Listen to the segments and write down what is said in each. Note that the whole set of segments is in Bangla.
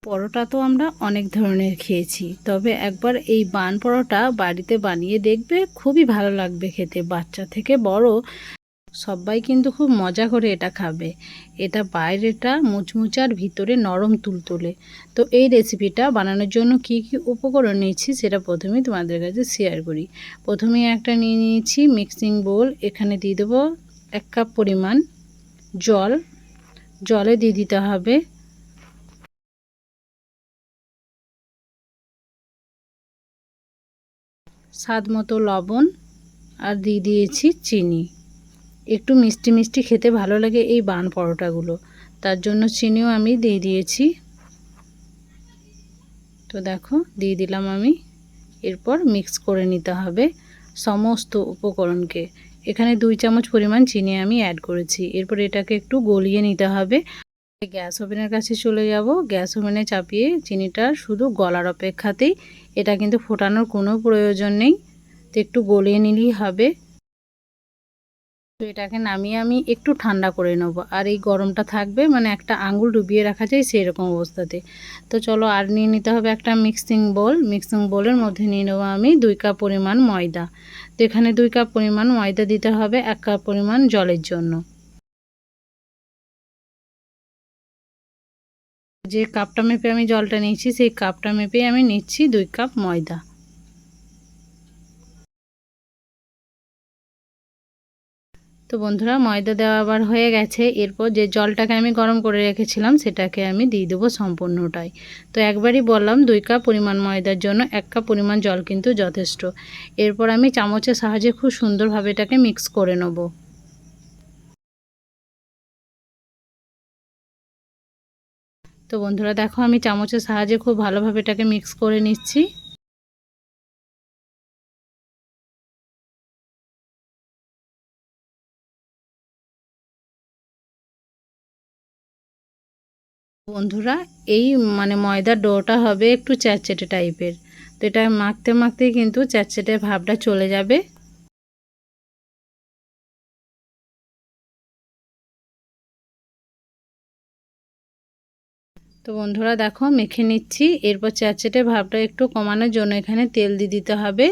পরোটা তো আমরা অনেক ধরনের খেয়েছি, তবে একবার এই বান পরোটা বাড়িতে বানিয়ে দেখবে, খুবই ভালো লাগবে খেতে। বাচ্চা থেকে বড় সবাই কিন্তু খুব মজা করে এটা খাবে। এটা বাইরেটা মুচমুচে আর ভিতরে নরম তুলতুলে। তো এই রেসিপিটা বানানোর জন্য কি কি উপকরণ নিয়েছি সেটা প্রথমেই তোমাদের কাছে শেয়ার করি। প্রথমেই একটা নিয়ে নিয়েছি মিক্সিং বোল। এখানে দিয়ে দেবো 1 কাপ পরিমাণ জল। জলে দিয়ে দিতে হবে স্বাদ মতো লবণ, আর দিয়ে দিয়েছি চিনি। একটু মিষ্টি মিষ্টি খেতে ভালো লাগে এই বান পরোটাগুলো, তার জন্য চিনিও আমি দিয়ে দিয়েছি। তো দেখো দিয়ে দিলাম আমি। এরপর মিক্স করে নিতে হবে সমস্ত উপকরণকে। এখানে 2 চামচ পরিমাণ চিনি আমি অ্যাড করেছি। এরপর এটাকে একটু গলিয়ে নিতে হবে। গ্যাস ওভেনের কাছে চলে যাব। গ্যাস ওভেনে চাপিয়ে চিনিটা শুধু গলার অপেক্ষাতেই, এটা কিন্তু ফোটানোর কোনো প্রয়োজন নেই। তো একটু গলিয়ে নিলেই হবে। তো এটাকে নামিয়ে আমি একটু ঠান্ডা করে নেব। আর এই গরমটা থাকবে মানে একটা আঙুল ডুবিয়ে রাখা যায় সেই রকম অবস্থাতে। তো চলো আর নিয়ে নিতে হবে একটা মিক্সিং বোল। মিক্সিং বোলের মধ্যে নিয়ে নেব আমি 2 কাপ পরিমাণ ময়দা। তো এখানে 2 কাপ পরিমাণ ময়দা দিতে হবে 1 কাপ পরিমাণ জলের জন্য। যে কাপটা মেপে আমি জলটা নিয়েছি সেই কাপটা মেপে আমি নিচ্ছি 2 কাপ ময়দা। তো বন্ধুরা ময়দা দেওয়া আবার হয়ে গেছে। এরপর যে জলটাকে আমি গরম করে রেখেছিলাম সেটাকে আমি দিয়ে দেবো সম্পূর্ণটাই। তো একবারই বললাম 2 কাপ পরিমাণ ময়দার জন্য 1 কাপ পরিমাণ জল কিন্তু যথেষ্ট। এরপর আমি চামচের সাহায্যে খুব সুন্দরভাবে এটাকে মিক্স করে নেব। তো বন্ধুরা দেখো আমি চামচের সাহায্যে খুব ভালোভাবে এটাকে মিক্স করে নিচ্ছি। বন্ধুরা এই ময়দার ডোটা হবে একটু চ্যাটচ্যাটে টাইপের। তো এটা মাখতে মাখতেই কিন্তু চ্যাটচ্যাটে ভাবটা চলে যাবে। তো বন্ধুরা দেখো মেখে নিচ্ছি। এরপর চ্যাটচ্যাটে ভাবটা একটু কমানোর জন্য এখানে তেল দিয়ে দিতে হবে।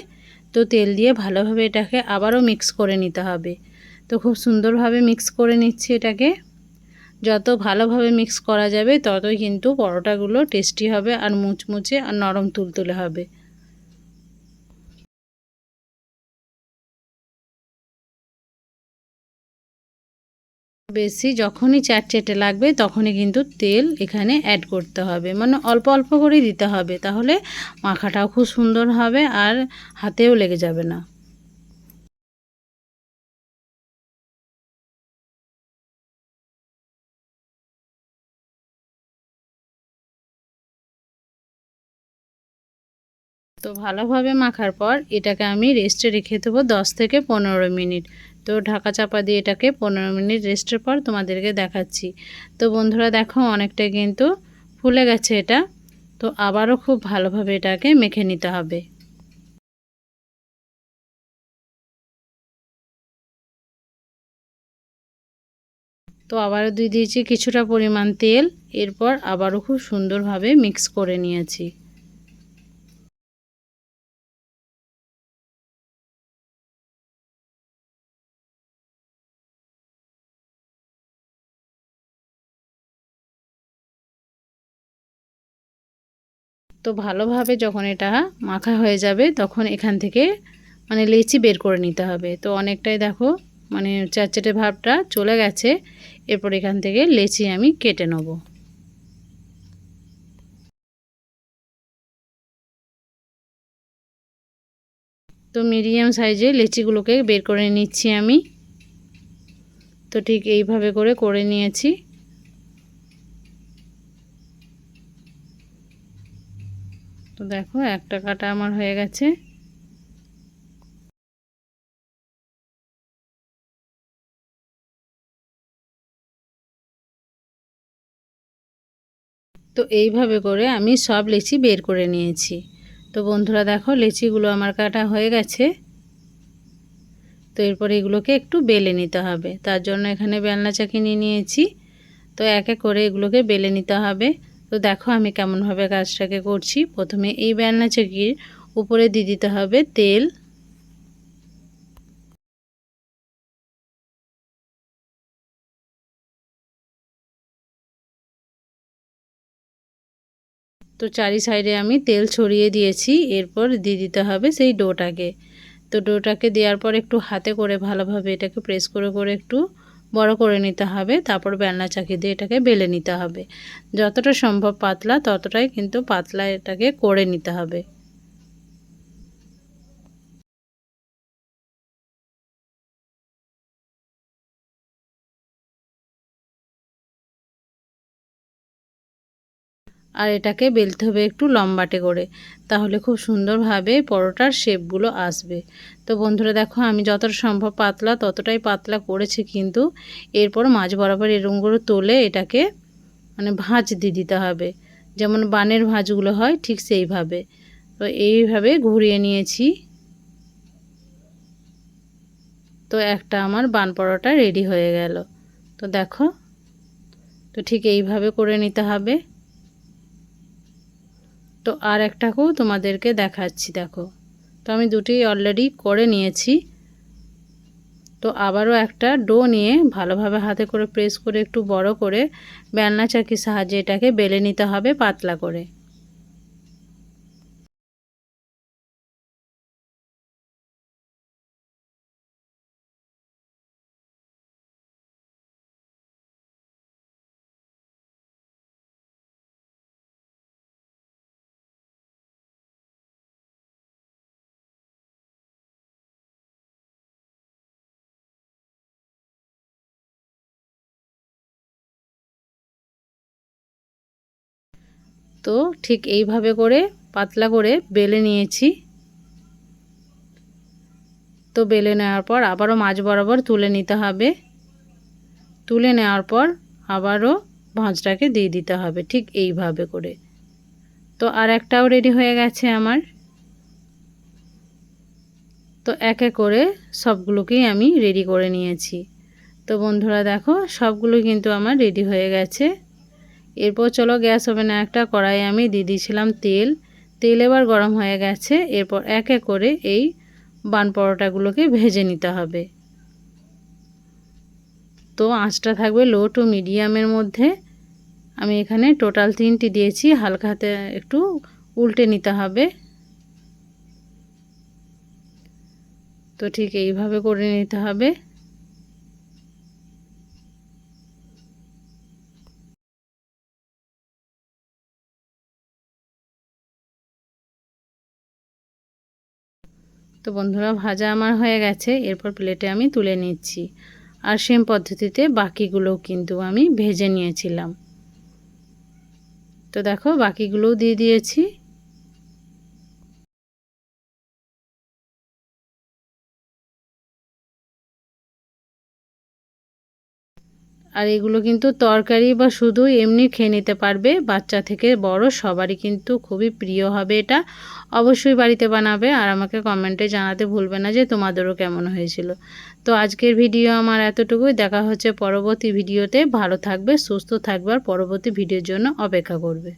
তো তেল দিয়ে ভালোভাবে এটাকে আবারও মিক্স করে নিতে হবে। তো খুব সুন্দরভাবে মিক্স করে নিচ্ছি এটাকে। যত ভালোভাবে মিক্স করা যাবে ততই কিন্তু পরোটাগুলো টেস্টি হবে আর মুচমুচে আর নরম তুলতুলে হবে। বেশি যখনই চ্যাটচ্যাটে লাগবে তখনই কিন্তু তেল এখানে অ্যাড করতে হবে, অল্প অল্প করে দিতে হবে, তাহলে মাখাটাও খুব সুন্দর হবে আর হাতেও লেগে যাবে না। তো ভালোভাবে মাখার পর এটাকে আমি রেস্টে রেখে দেবো 10 থেকে 15 মিনিট। তো ঢাকা চাপা দিয়ে এটাকে 15 মিনিট রেস্টের পর তোমাদেরকে দেখাচ্ছি। তো বন্ধুরা দেখো অনেকটা কিন্তু ফুলে গেছে এটা। তো আবারও খুব ভালোভাবে এটাকে মেখে নিতে হবে। তো আবারও দিয়ে দিয়েছি কিছুটা পরিমাণ তেল। এরপর আবারও খুব সুন্দরভাবে মিক্স করে নিয়েছি। তো ভালোভাবে যখন এটা মাখা হয়ে যাবে তখন এখান থেকে লেচি বের করে নিতে হবে। তো অনেকটাই দেখো চ্যাটচ্যাটে ভাবটা চলে গেছে। এরপর এখান থেকে লেচি আমি কেটে নেব। তো মিডিয়াম সাইজে লেচিগুলোকে বের করে নিচ্ছি আমি। তো ঠিক এইভাবে করে করে নিয়েছি। তো দেখো একটা কাটা আমার হয়ে গেছে। তো এইভাবে করে আমি সব লেচি বের করে নিয়েছি। তো বন্ধুরা দেখো লেচিগুলো আমার কাটা হয়ে গেছে। তো এরপর এগুলোকে একটু বেলে নিতে হবে। তার জন্য এখানে বেলনা চাকি নিয়ে নিয়েছি। তো এক এক করে এগুলোকে বেলে নিতে হবে। তো তো দেখো আমি কেমনভাবে কাজটাকে করছি। প্রথমে এই বেলনা চাকির উপরে দিয়ে দিতে হবে তেল। তো চারি সাইডে আমি তেল ছড়িয়ে দিয়েছি। এরপর দিয়ে দিতে হবে সেই ডোটাকে। তো ডোটাকে দেওয়ার পর একটু হাতে করে ভালোভাবে এটাকে প্রেস করে করে একটু বড় করে নিতে হবে। তারপর বেলনা চাকি দিয়ে এটাকে বেলে নিতে হবে। যতটা সম্ভব পাতলা ততটাই কিন্তু পাতলা এটাকে করে নিতে হবে। আর এটাকে বেলতে হবে একটু লম্বাটে করে, তাহলে খুব সুন্দরভাবে পরোটার শেপগুলো আসবে। তো বন্ধুরা দেখো আমি যতটা সম্ভব পাতলা ততটাই পাতলা করেছি, কিন্তু এরপর মাঝ বরাবর এরকম করে তুলে এটাকে মানে ভাঁজ দিয়ে দিতে হবে, যেমন বানের ভাঁজগুলো হয় ঠিক সেইভাবে। তো এইভাবে ঘুরিয়ে নিয়েছি। তো একটা আমার বান পরোটা রেডি হয়ে গেল। তো দেখো, তো ঠিক এইভাবে করে নিতে হবে। তো আর একটাকেও তোমাদেরকে দেখাচ্ছি, দেখো। তো আমি দুটোই অলরেডি করে নিয়েছি। তো আবারও একটা ডো নিয়ে ভালোভাবে হাতে করে প্রেস করে একটু বড় করে বেলনা চাকির সাহায্যে এটাকে বেলে নিতে হবে পাতলা করে। তো ঠিক এইভাবে করে পাতলা করে বেলে নিয়েছি। তো বেলে নেওয়ার পর আবারও মাঝ বরাবর তুলে নিতে হবে। তুলে নেওয়ার পর আবারও ভাঁজটাকে দিয়ে দিতে হবে ঠিক এইভাবে করে। তো আর একটাও রেডি হয়ে গেছে আমার। তো এক এক করে সবগুলোকেই আমি রেডি করে নিয়েছি। তো বন্ধুরা দেখো সবগুলো কিন্তু আমার রেডি হয়ে গেছে। এরপর চলো গ্যাস ওভেনে একটা কড়াই আমি দিয়ে দিয়েছিলাম তেল। তেল এবার গরম হয়ে গেছে। এরপর এক এক করে এই বান পরোটাগুলোকে ভেজে নিতে হবে। তো আঁচটা থাকবে লো টু মিডিয়ামের মধ্যে। আমি এখানে টোটাল 3টি দিয়েছি। হালকা হাতে একটু উল্টে নিতে হবে। তো ঠিক এইভাবে করে নিতে হবে। তো বন্ধুরা ভাজা আমার হয়ে গেছে। এরপর প্লেটে আমি তুলে নিচ্ছি। আর সেম পদ্ধতিতে বাকিগুলোও কিন্তু আমি ভেজে নিয়েছিলাম। তো দেখো বাকিগুলোও দিয়ে দিয়েছি। আর এগুলো কিন্তু তরকারি বা শুধু এমনি খেয়ে নিতে পারবে, বাচ্চা থেকে বড় সবারই কিন্তু খুবই প্রিয় হবে এটা। অবশ্যই বাড়িতে বানাবে আর আমাকে কমেন্টে জানাতে ভুলবে না যে তোমাদেরও কেমন হয়েছিল। তো আজকের ভিডিও আমার এতটুকুই। দেখা হচ্ছে পরবর্তী ভিডিওতে। ভালো থাকবে, সুস্থ থাকবে আর পরবর্তী ভিডিওর জন্য অপেক্ষা করবে।